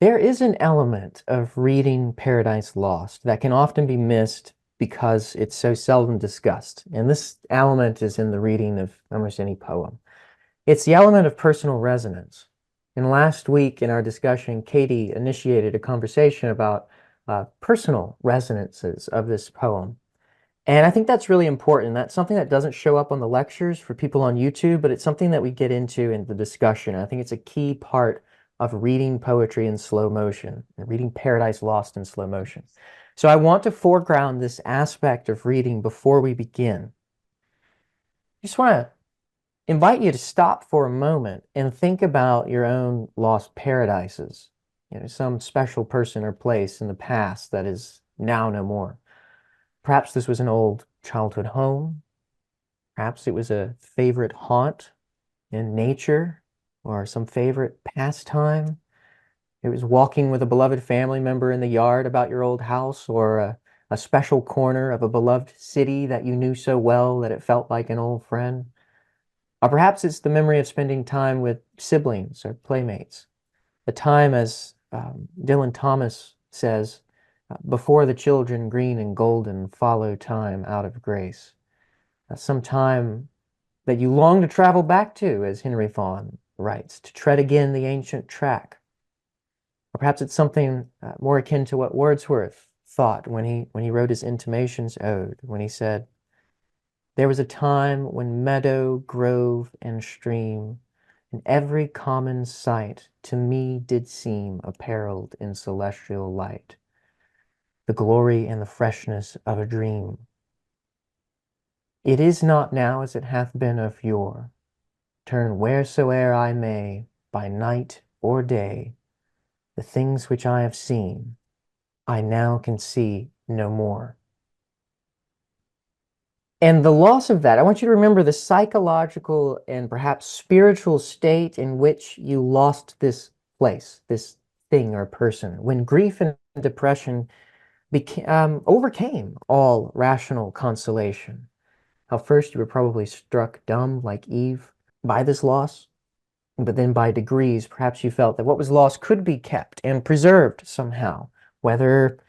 There is an element of reading Paradise Lost that can often be missed because it's so seldom discussed. And this element is in the reading of almost any poem. It's the element of personal resonance. And last week in our discussion, Katie initiated a conversation about personal resonances of this poem. And I think that's really important. That's something that doesn't show up on the lectures for people on YouTube, but it's something that we get into in the discussion. I think it's a key part of reading poetry in slow motion, and reading Paradise Lost in slow motion. So I want to foreground this aspect of reading before we begin. I just want to invite you to stop for a moment and think about your own lost paradises. Some special person or place in the past that is now no more. Perhaps this was an old childhood home. Perhaps it was a favorite haunt in nature or some favorite pastime. It was walking with a beloved family member in the yard about your old house, or a special corner of a beloved city that you knew so well that it felt like an old friend. Or perhaps it's the memory of spending time with siblings or playmates. The time, as Dylan Thomas says, before the children green and golden follow time out of grace. Some time that you long to travel back to, as Henry Vaughan writes, to tread again the ancient track. Or perhaps it's something more akin to what Wordsworth thought when he wrote his Intimations Ode, when he said, "There was a time when meadow, grove, and stream, and every common sight to me did seem apparelled in celestial light, the glory and the freshness of a dream. It is not now as it hath been of yore. Turn wheresoe'er I may, by night or day, the things which I have seen, I now can see no more." And the loss of that, I want you to remember the psychological and perhaps spiritual state in which you lost this place, this thing or person, when grief and depression overcame all rational consolation. How first you were probably struck dumb like Eve by this loss, but then by degrees, perhaps you felt that what was lost could be kept and preserved somehow, whether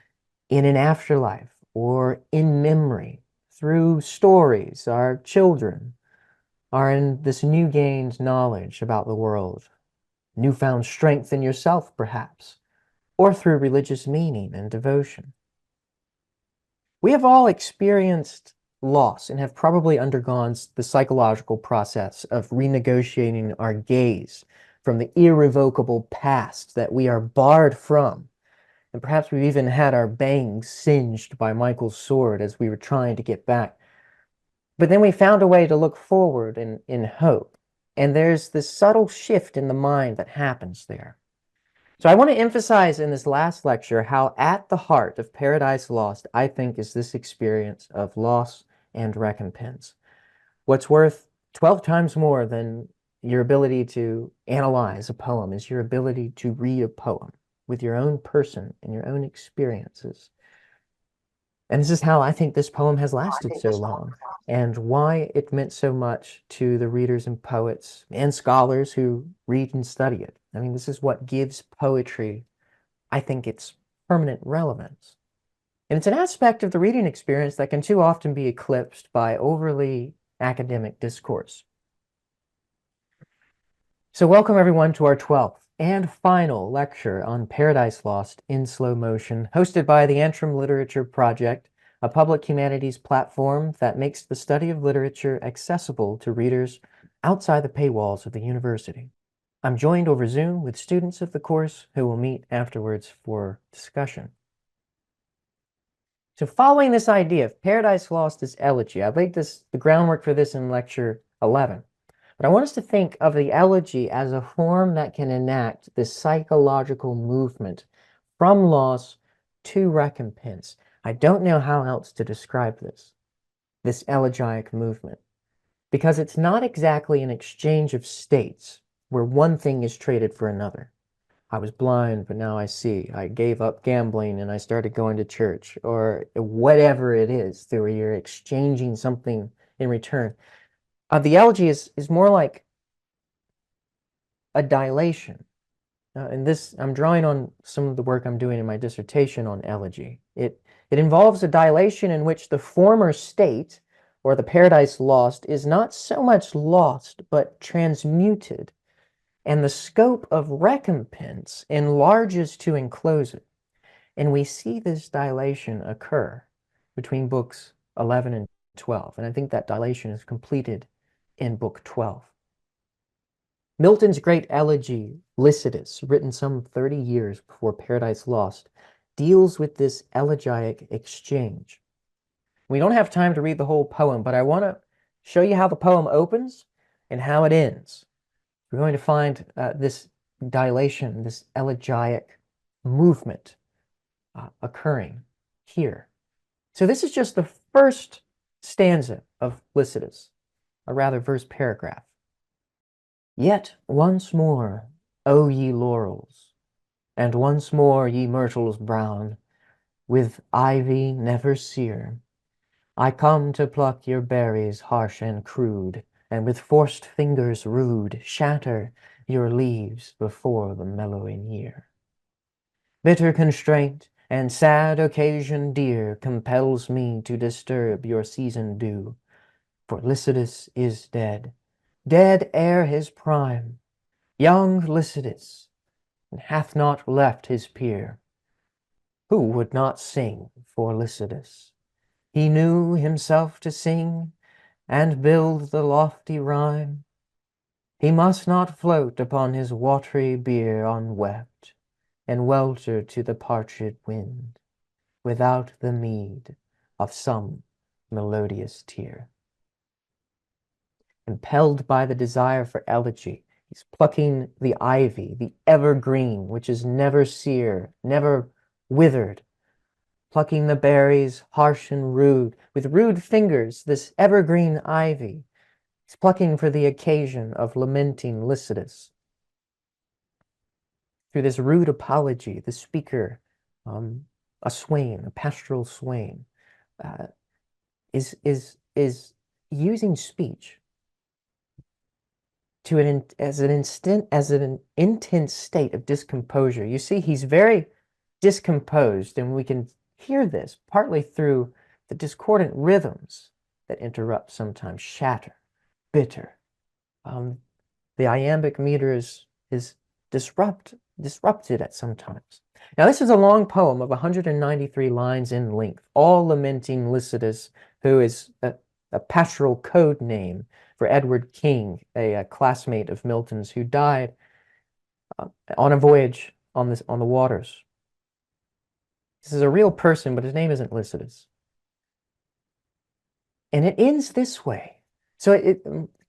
in an afterlife or in memory, through stories, our children are in this new gained knowledge about the world, newfound strength in yourself, perhaps, or through religious meaning and devotion. We have all experienced loss and have probably undergone the psychological process of renegotiating our gaze from the irrevocable past that we are barred from. And perhaps we've even had our bangs singed by Michael's sword as we were trying to get back. But then we found a way to look forward in hope. And there's this subtle shift in the mind that happens there. So I want to emphasize in this last lecture how at the heart of Paradise Lost, I think, is this experience of loss and recompense. What's worth 12 times more than your ability to analyze a poem is your ability to read a poem with your own person and your own experiences. And this is how I think this poem has lasted so long, and why it meant so much to the readers and poets and scholars who read and study it. I mean, this is what gives poetry, I think, its permanent relevance. And it's an aspect of the reading experience that can too often be eclipsed by overly academic discourse. So welcome everyone to our 12th and final lecture on Paradise Lost in slow motion, hosted by the Antrim Literature Project, a public humanities platform that makes the study of literature accessible to readers outside the paywalls of the university. I'm joined over Zoom with students of the course who will meet afterwards for discussion. So following this idea of Paradise Lost as elegy, I laid the groundwork for this in lecture 11. But I want us to think of the elegy as a form that can enact this psychological movement from loss to recompense. I don't know how else to describe this elegiac movement, because it's not exactly an exchange of states where one thing is traded for another. I was blind, but now I see. I gave up gambling and I started going to church, or whatever it is, where you're exchanging something in return. The elegy is more like a dilation. and this, I'm drawing on some of the work I'm doing in my dissertation on elegy. It involves a dilation in which the former state, or the paradise lost, is not so much lost, but transmuted, and the scope of recompense enlarges to enclose it. And we see this dilation occur between books 11 and 12, and I think that dilation is completed in book 12. Milton's great elegy, Lycidas, written some 30 years before Paradise Lost, deals with this elegiac exchange. We don't have time to read the whole poem, but I want to show you how the poem opens and how it ends. We're going to find this dilation, this elegiac movement occurring here. So this is just the first stanza of Lycidas, a rather verse paragraph. Yet once more, O ye laurels, and once more, ye myrtles brown, with ivy never sere, I come to pluck your berries harsh and crude, and with forced fingers rude shatter your leaves before the mellowing year. Bitter constraint and sad occasion dear compels me to disturb your season due, for Lycidas is dead, dead ere his prime, young Lycidas, and hath not left his peer. Who would not sing for Lycidas? He knew himself to sing and build the lofty rhyme. He must not float upon his watery bier unwept, and welter to the parched wind, without the meed of some melodious tear. Impelled by the desire for elegy, he's plucking the ivy, the evergreen, which is never sere, never withered, plucking the berries harsh and rude, with rude fingers, this evergreen ivy. He's plucking for the occasion of lamenting Lycidas. Through this rude apology, the speaker, a swain, a pastoral swain, uh, is using speech to as an intense state of discomposure. You see, he's very discomposed, and we can hear this partly through the discordant rhythms that interrupt sometimes, shatter, bitter. The iambic meter is disrupted at some times. Now, this is a long poem of 193 lines in length, all lamenting Lycidas, who is a pastoral code name for Edward King, a classmate of Milton's who died on a voyage on the waters. This is a real person, but his name isn't Lycidas. And it ends this way. So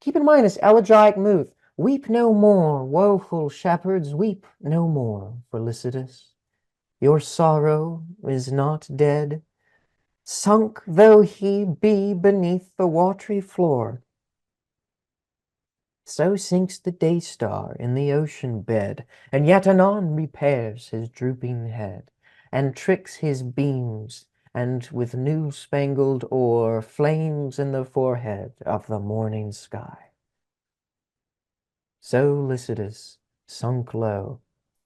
keep in mind this elegiac mood. Weep no more, woeful shepherds, weep no more for Lycidas. Your sorrow is not dead. Sunk though he be beneath the watery floor, so sinks the day-star in the ocean bed, and yet anon repairs his drooping head, and tricks his beams, and with new-spangled ore flames in the forehead of the morning sky. So Lycidas sunk low,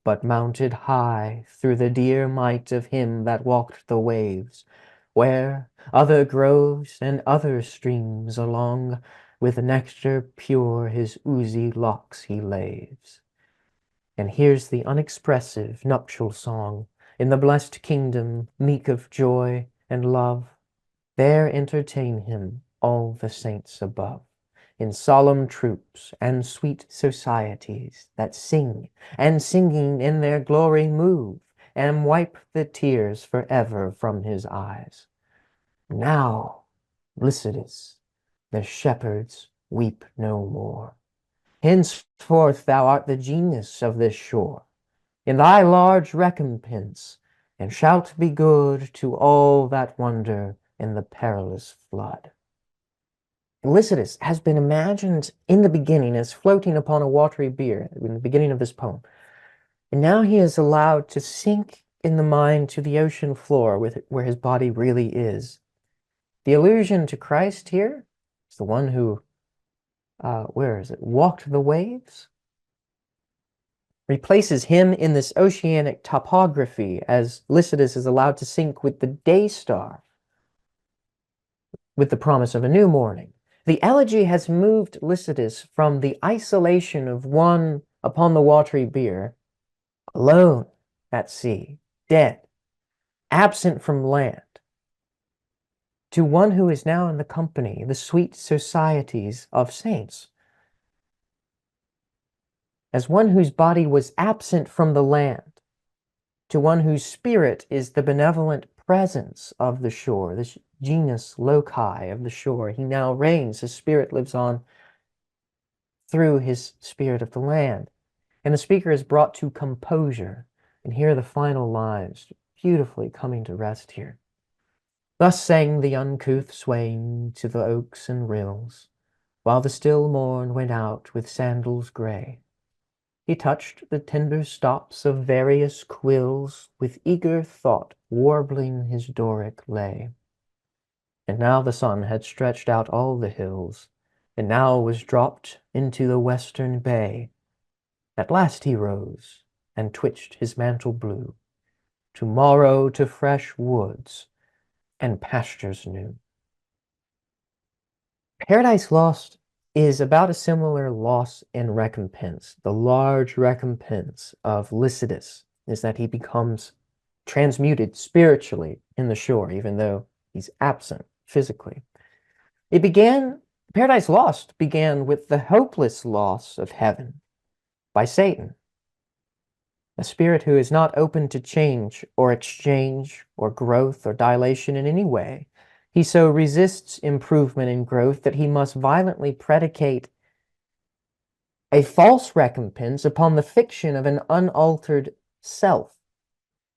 but mounted high through the dear might of him that walked the waves, where other groves and other streams along with nectar pure his oozy locks he laves. And here's the unexpressive nuptial song in the blessed kingdom, meek of joy and love. There entertain him all the saints above, in solemn troops and sweet societies that sing, and singing in their glory move, and wipe the tears forever from his eyes. Now, Lycidas, the shepherds weep no more. Henceforth thou art the genius of this shore, in thy large recompense, and shalt be good to all that wonder in the perilous flood. Lycidas has been imagined in the beginning as floating upon a watery bier in the beginning of this poem. And now he is allowed to sink in the mind to the ocean floor where his body really is. The allusion to Christ here is the one who, where is it, walked the waves? replaces him in this oceanic topography as Lycidas is allowed to sync with the day star, with the promise of a new morning. The elegy has moved Lycidas from the isolation of one upon the watery bier, alone at sea, dead, absent from land, to one who is now in the company, the sweet societies of saints, as one whose body was absent from the land, to one whose spirit is the benevolent presence of the shore, this genus loci of the shore. He now reigns, his spirit lives on through his spirit of the land. And the speaker is brought to composure. And here are the final lines, beautifully coming to rest here. Thus sang the uncouth swain to the oaks and rills, while the still morn went out with sandals grey. He touched the tender stops of various quills, with eager thought warbling his Doric lay. And now the sun had stretched out all the hills, and now was dropped into the western bay. At last he rose, and twitched his mantle blue, to-morrow to fresh woods and pastures new. Paradise Lost is about a similar loss and recompense. The large recompense of Lycidas is that he becomes transmuted spiritually in the shore, even though he's absent physically. Paradise Lost began with the hopeless loss of heaven by Satan, a spirit who is not open to change or exchange or growth or dilation in any way. He so resists improvement and growth that he must violently predicate a false recompense upon the fiction of an unaltered self,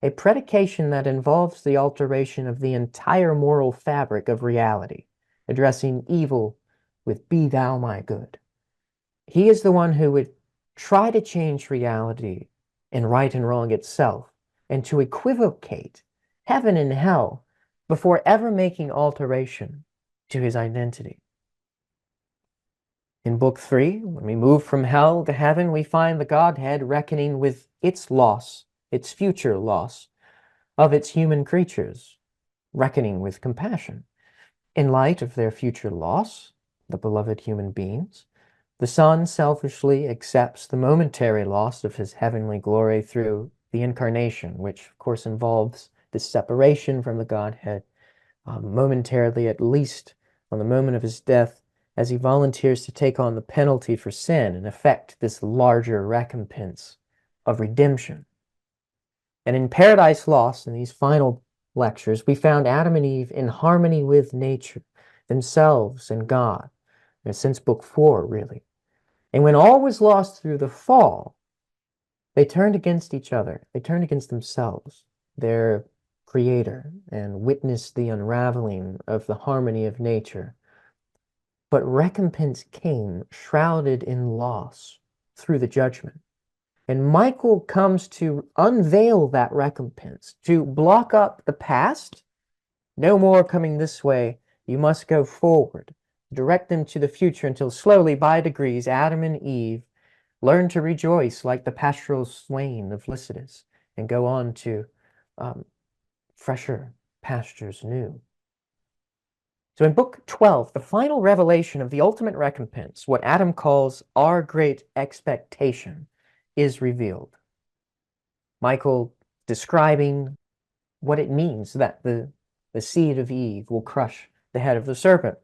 a predication that involves the alteration of the entire moral fabric of reality, addressing evil with "Be thou my good." He is the one who would try to change reality and right and wrong itself, and to equivocate heaven and hell before ever making alteration to his identity. In Book 3, when we move from hell to heaven, we find the Godhead reckoning with its loss, its future loss of its human creatures, reckoning with compassion. In light of their future loss, the beloved human beings, the Son selfishly accepts the momentary loss of his heavenly glory through the incarnation, which of course involves this separation from the Godhead, momentarily, at least on the moment of his death, as he volunteers to take on the penalty for sin and effect this larger recompense of redemption. And in Paradise Lost, in these final lectures, we found Adam and Eve in harmony with nature, themselves and God, since Book 4, really. And when all was lost through the fall, they turned against each other. They turned against themselves, their creator, and witnessed the unraveling of the harmony of nature. But recompense came shrouded in loss through the judgment. And Michael comes to unveil that recompense, to block up the past. No more coming this way. You must go forward. Direct them to the future until slowly, by degrees, Adam and Eve learn to rejoice like the pastoral swain of Lycidas and go on to fresher pastures new. So in Book 12, the final revelation of the ultimate recompense, what Adam calls our great expectation, is revealed. Michael describing what it means that the seed of Eve will crush the head of the serpent.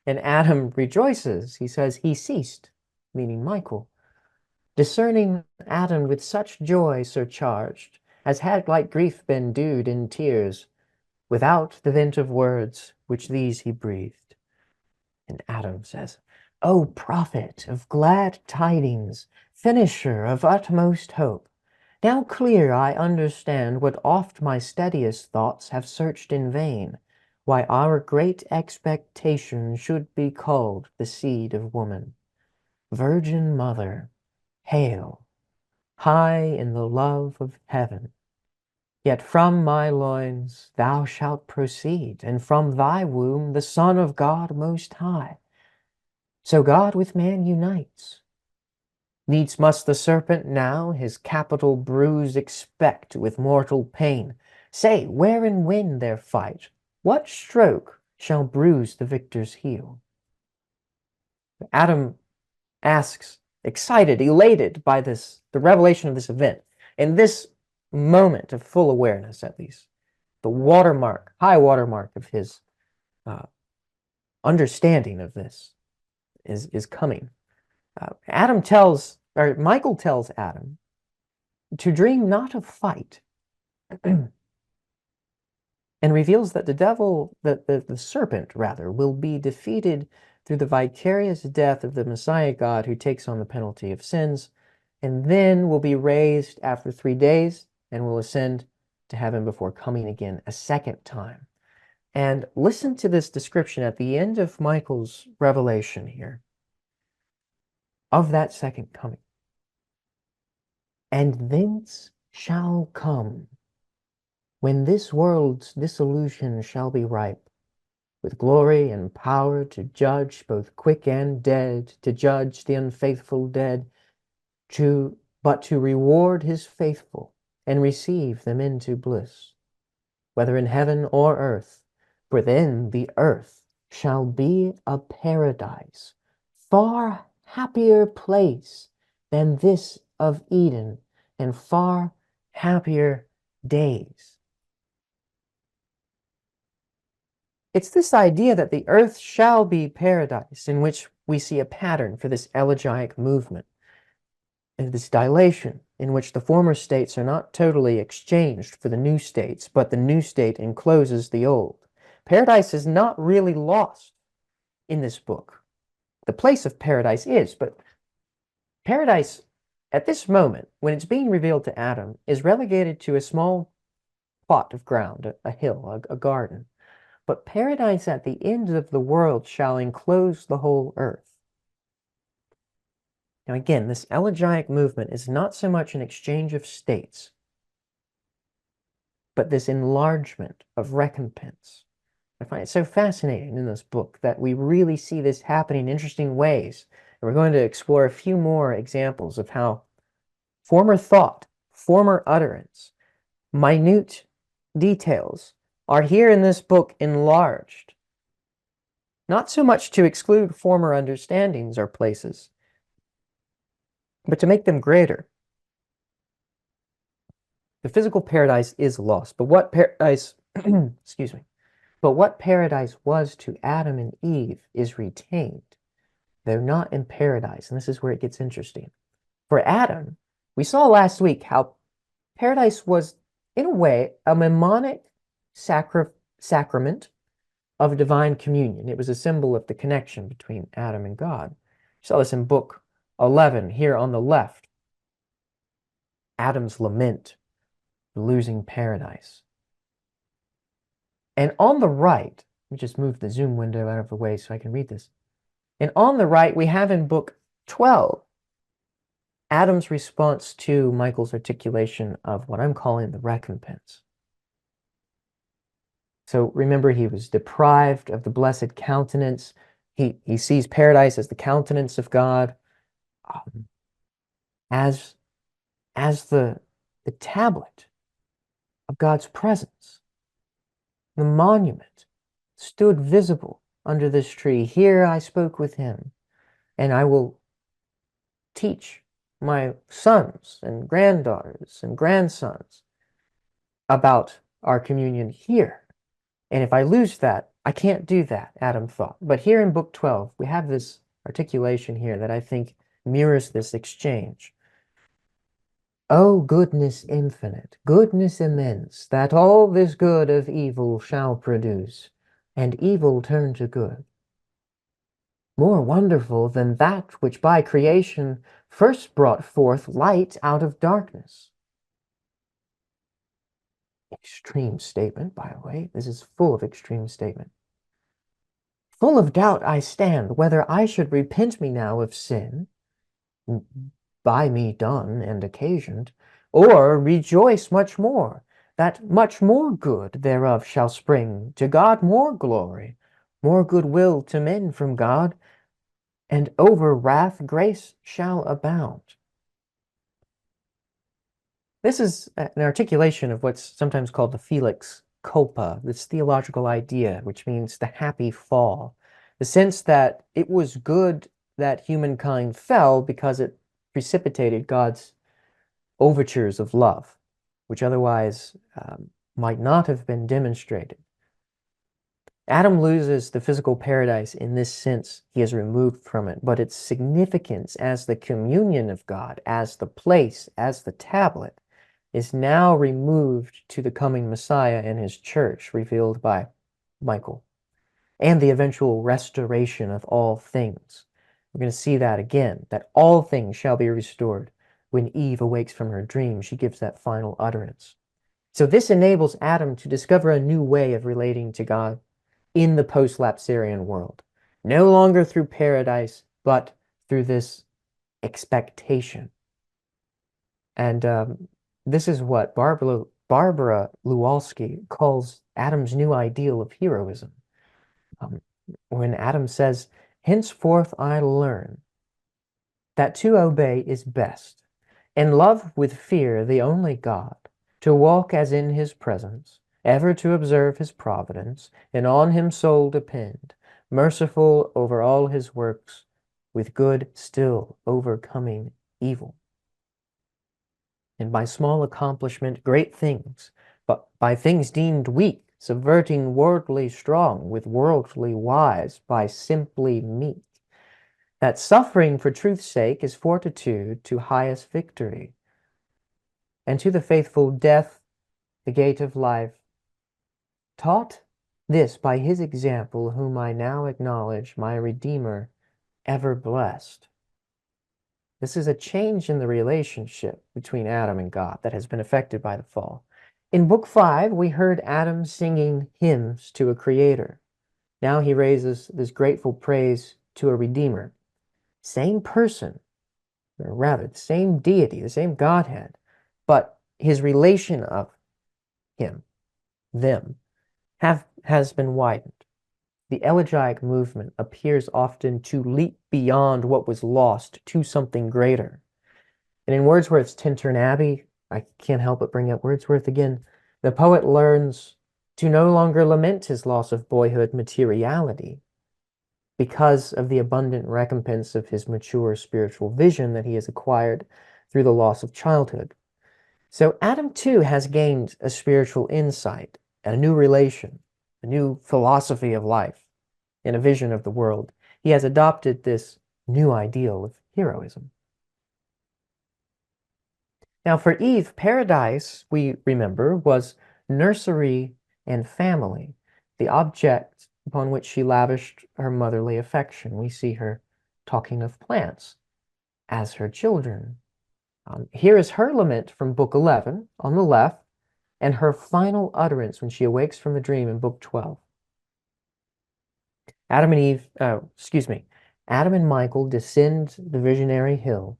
And Adam rejoices. He says, he ceased, meaning Michael, discerning Adam with such joy surcharged, as had like grief been dewed in tears, without the vent of words, which these he breathed. And Adam says, O prophet of glad tidings, finisher of utmost hope, now clear I understand what oft my steadiest thoughts have searched in vain, why our great expectation should be called the seed of woman. Virgin Mother, hail, high in the love of heaven. Yet from my loins thou shalt proceed, and from thy womb the Son of God Most High. So God with man unites, Needs must the serpent now his capital bruise expect with mortal pain. Say, where and when their fight, what stroke shall bruise the victor's heel? Adam asks, excited, elated by the revelation of this event. In this moment of full awareness, at least, the watermark, high watermark of his understanding of this is coming. Michael tells Adam to dream not of fight, and reveals that the serpent, rather, will be defeated through the vicarious death of the Messiah God who takes on the penalty of sins, and then will be raised after 3 days and will ascend to heaven before coming again a second time. And listen to this description at the end of Michael's revelation here of that second coming. And thence shall come, when this world's dissolution shall be ripe, with glory and power to judge both quick and dead, to judge the unfaithful dead, but to reward his faithful and receive them into bliss, whether in heaven or earth. For then the earth shall be a paradise, far happier place than this of Eden, and far happier days. It's this idea that the earth shall be paradise in which we see a pattern for this elegiac movement, and this dilation in which the former states are not totally exchanged for the new states, but the new state encloses the old. Paradise is not really lost in this book. The place of paradise is, but paradise at this moment, when it's being revealed to Adam, is relegated to a small plot of ground, a hill, a garden. But paradise at the end of the world shall enclose the whole earth. Now again, this elegiac movement is not so much an exchange of states, but this enlargement of recompense. I find it so fascinating in this book that we really see this happening in interesting ways. And we're going to explore a few more examples of how former thought, former utterance, minute details are here in this book enlarged, not so much to exclude former understandings or places, but to make them greater. The physical paradise is lost, but what paradise, excuse me, but what paradise was to Adam and Eve is retained. They're not in paradise, and this is where it gets interesting. For Adam, we saw last week how paradise was, in a way, a mnemonic sacrament of divine communion. It was a symbol of the connection between Adam and God. We saw this in book 11, here on the left. Adam's lament, losing paradise. And on the right, let me just move the zoom window out of the way so I can read this. And on the right, we have in book 12, Adam's response to Michael's articulation of what I'm calling the recompense. So remember, he was deprived of the blessed countenance. He sees paradise as the countenance of God, as the tablet of God's presence. The monument stood visible under this tree. Here I spoke with him, and I will teach my sons and granddaughters and grandsons about our communion here. And if I lose that, I can't do that, Adam thought. But here in book 12, we have this articulation here that I think mirrors this exchange. O goodness infinite, goodness immense, that all this good of evil shall produce, and evil turn to good. More wonderful than that which by creation first brought forth light out of darkness. Extreme statement, by the way. This is full of extreme statement. Full of doubt I stand, whether I should repent me now of sin, by me done and occasioned, or rejoice much more, that much more good thereof shall spring, to God more glory, more goodwill to men from God, and over wrath grace shall abound. This is an articulation of what's sometimes called the felix culpa, this theological idea, which means the happy fall. The sense that it was good that humankind fell because it precipitated God's overtures of love, which otherwise might not have been demonstrated. Adam loses the physical paradise in this sense. He is removed from it, but its significance as the communion of God, as the place, as the tablet, is now removed to the coming Messiah and his church, revealed by Michael, and the eventual restoration of all things. We're going to see that again, that all things shall be restored. When Eve awakes from her dream, she gives that final utterance. So this enables Adam to discover a new way of relating to God in the post-lapsarian world. No longer through paradise, but through this expectation. And this is what Barbara Lewalski calls Adam's new ideal of heroism. When Adam says, henceforth I learn that to obey is best, and love with fear the only God, to walk as in his presence, ever to observe his providence, and on him soul depend, merciful over all his works, with good still overcoming evil. And by small accomplishment great things, but by things deemed weak, subverting worldly strong with worldly wise, by simply meek. That suffering for truth's sake is fortitude to highest victory, and to the faithful death the gate of life. Taught this by his example, whom I now acknowledge my Redeemer, ever blessed. This is a change in the relationship between Adam and God that has been affected by the fall. In Book 5, we heard Adam singing hymns to a creator. Now he raises this grateful praise to a Redeemer. Same person, or rather, the same deity, the same Godhead, but his relation of him, them, has been widened. The elegiac movement appears often to leap beyond what was lost to something greater. And in Wordsworth's Tintern Abbey, I can't help but bring up Wordsworth again, the poet learns to no longer lament his loss of boyhood materiality because of the abundant recompense of his mature spiritual vision that he has acquired through the loss of childhood. So Adam too has gained a spiritual insight, a new relation, a new philosophy of life, and a vision of the world. He has adopted this new ideal of heroism. Now for Eve, paradise, we remember, was nursery and family, the object upon which she lavished her motherly affection. We see her talking of plants as her children. Here is her lament from Book 11 on the left, and her final utterance when she awakes from the dream in Book 12. Adam and Michael descend the visionary hill.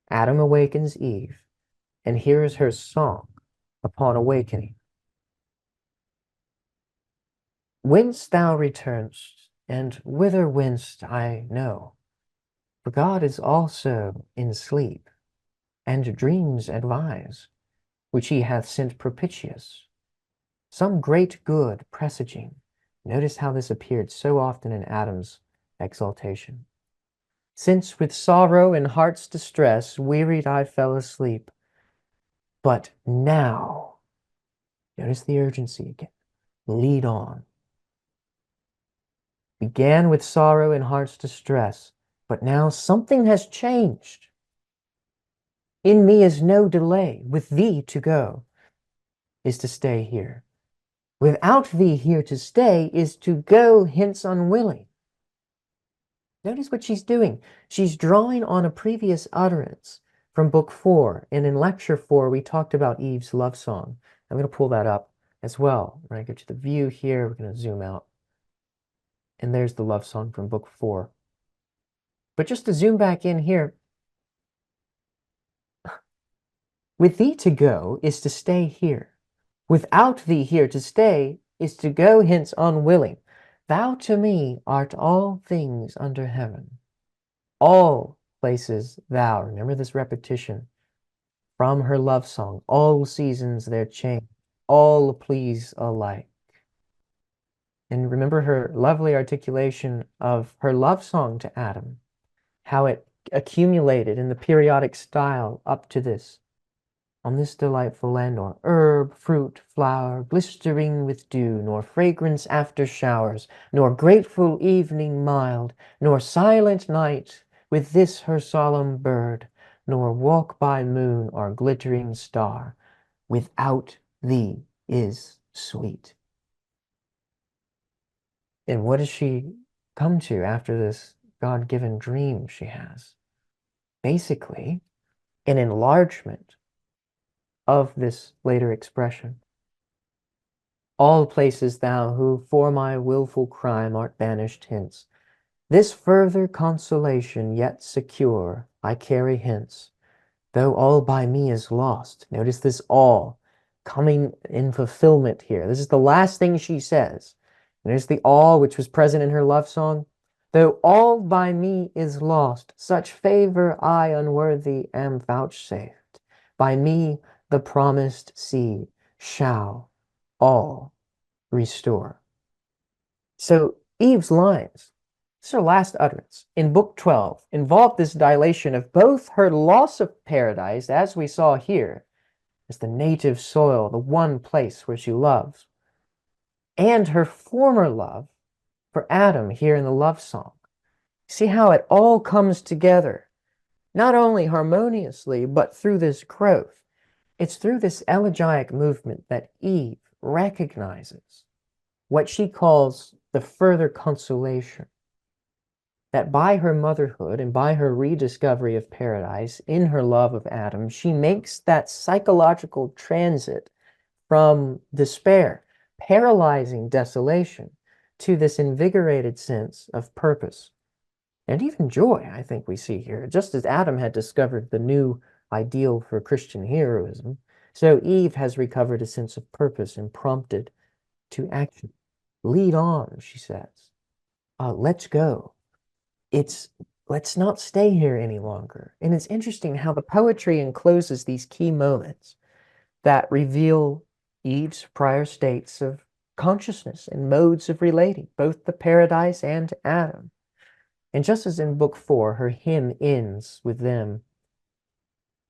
Adam awakens Eve, and here is her song upon awakening. Whence thou returnest, and whither wentest I know, for God is also in sleep, and dreams advise, which he hath sent propitious, some great good presaging. Notice how this appeared so often in Adam's exaltation. Since with sorrow and heart's distress, wearied I fell asleep. But now, notice the urgency again, lead on. Began with sorrow and heart's distress, but now something has changed. In me is no delay. With thee to go is to stay here. Without thee here to stay is to go hence unwilling. Notice what she's doing. She's drawing on a previous utterance from Book 4. And in Lecture 4, we talked about Eve's love song. I'm going to pull that up as well. When I go to the view here, we're going to zoom out. And there's the love song from Book 4. But just to zoom back in here, with thee to go is to stay here. Without thee here to stay is to go hence unwilling. Thou to me art all things under heaven. All places thou, remember this repetition from her love song, all seasons their change, all please alike. And remember her lovely articulation of her love song to Adam, how it accumulated in the periodic style up to this. On this delightful land, nor herb, fruit, flower, glistering with dew, nor fragrance after showers, nor grateful evening mild, nor silent night with this her solemn bird, nor walk by moon or glittering star, without thee is sweet. And what does she come to after this God-given dream she has? Basically, an enlargement of this later expression. All places thou who for my wilful crime art banished hence, this further consolation yet secure I carry hence, though all by me is lost. Notice this all coming in fulfillment here. This is the last thing she says. And there's the all which was present in her love song. Though all by me is lost, such favor I unworthy am vouchsafed. By me the promised seed shall all restore. So Eve's lines, this is her last utterance, in Book 12, involved this dilation of both her loss of paradise, as we saw here, as the native soil, the one place where she loves, and her former love for Adam here in the love song. See how it all comes together, not only harmoniously, but through this growth. It's through this elegiac movement that Eve recognizes what she calls the further consolation, that by her motherhood and by her rediscovery of paradise in her love of Adam, she makes that psychological transit from despair, paralyzing desolation, to this invigorated sense of purpose and even joy, I think we see here. Just as Adam had discovered the new ideal for Christian heroism, so Eve has recovered a sense of purpose and prompted to action. Lead on, she says. Let's go. Let's not stay here any longer. And it's interesting how the poetry encloses these key moments that reveal Eve's prior states of consciousness and modes of relating, both to paradise and to Adam. And just as in Book 4, her hymn ends with them,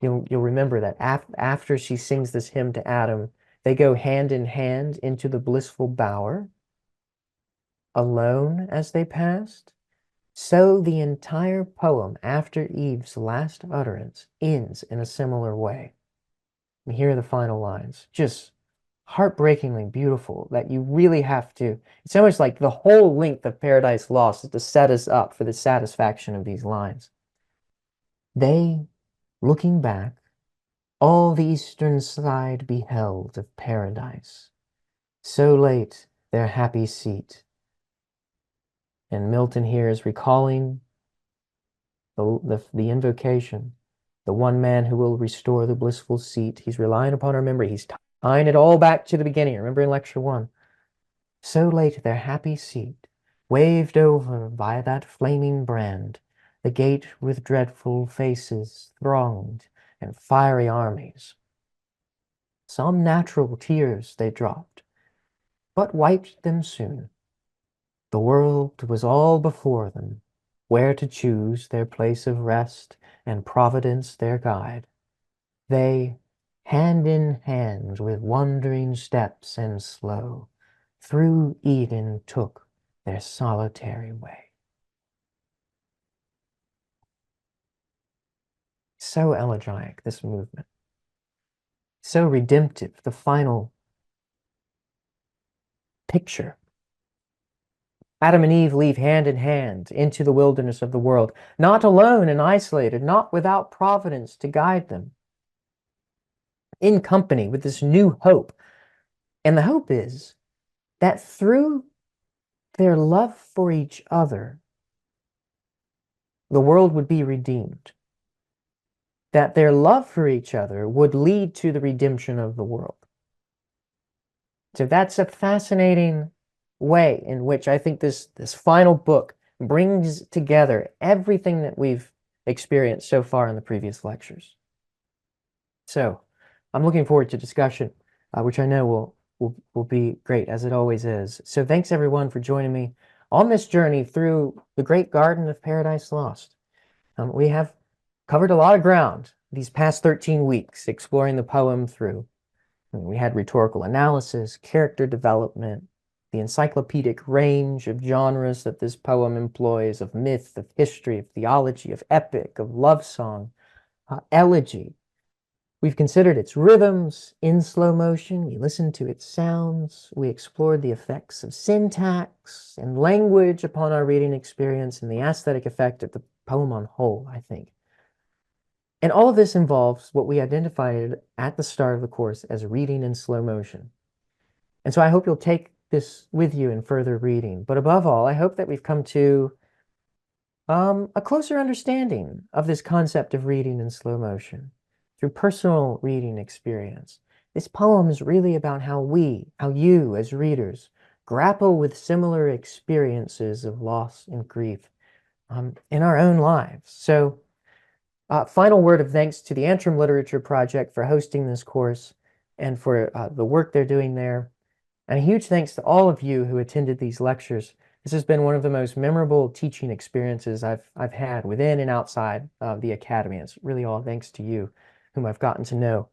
you'll remember that after she sings this hymn to Adam, they go hand in hand into the blissful bower, alone as they passed. So the entire poem, after Eve's last utterance, ends in a similar way. And here are the final lines. Just heartbreakingly beautiful that you really have to, it's almost like the whole length of Paradise Lost is to set us up for the satisfaction of these lines. They, looking back, all the eastern side beheld of paradise, so late their happy seat. And Milton here is recalling the invocation, the one man who will restore the blissful seat. He's relying upon our memory. He's tying it all back to the beginning. Remember in Lecture 1. So late their happy seat, waved over by that flaming brand, the gate with dreadful faces thronged and fiery armies. Some natural tears they dropped, but wiped them soon. The world was all before them, where to choose their place of rest and Providence their guide. They, hand in hand with wandering steps and slow, through Eden took their solitary way. So elegiac, this movement. So redemptive, the final picture. Adam and Eve leave hand in hand into the wilderness of the world, not alone and isolated, not without providence to guide them, in company with this new hope. And the hope is that through their love for each other, the world would be redeemed. That their love for each other would lead to the redemption of the world. So that's a fascinating way in which I think this final book brings together everything that we've experienced so far in the previous lectures. So I'm looking forward to discussion, which I know will be great, as it always is. So thanks everyone for joining me on this journey through the great garden of Paradise Lost. We have covered a lot of ground these past 13 weeks, exploring the poem through. We had rhetorical analysis, character development, the encyclopedic range of genres that this poem employs, of myth, of history, of theology, of epic, of love song, elegy. We've considered its rhythms in slow motion. We listened to its sounds. We explored the effects of syntax and language upon our reading experience and the aesthetic effect of the poem on whole, I think. And all of this involves what we identified at the start of the course as reading in slow motion. And so I hope you'll take this with you in further reading. But above all, I hope that we've come to a closer understanding of this concept of reading in slow motion through personal reading experience. This poem is really about how you as readers, grapple with similar experiences of loss and grief in our own lives. So final word of thanks to the Antrim Literature Project for hosting this course and for the work they're doing there. And a huge thanks to all of you who attended these lectures. This has been one of the most memorable teaching experiences I've had within and outside of the Academy. It's really all thanks to you, whom I've gotten to know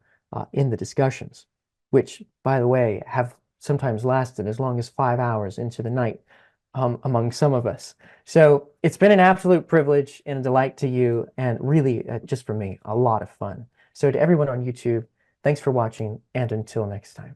in the discussions, which, by the way, have sometimes lasted as long as 5 hours into the night among some of us. So it's been an absolute privilege and a delight to you, and really, just for me, a lot of fun. So to everyone on YouTube, thanks for watching, and until next time.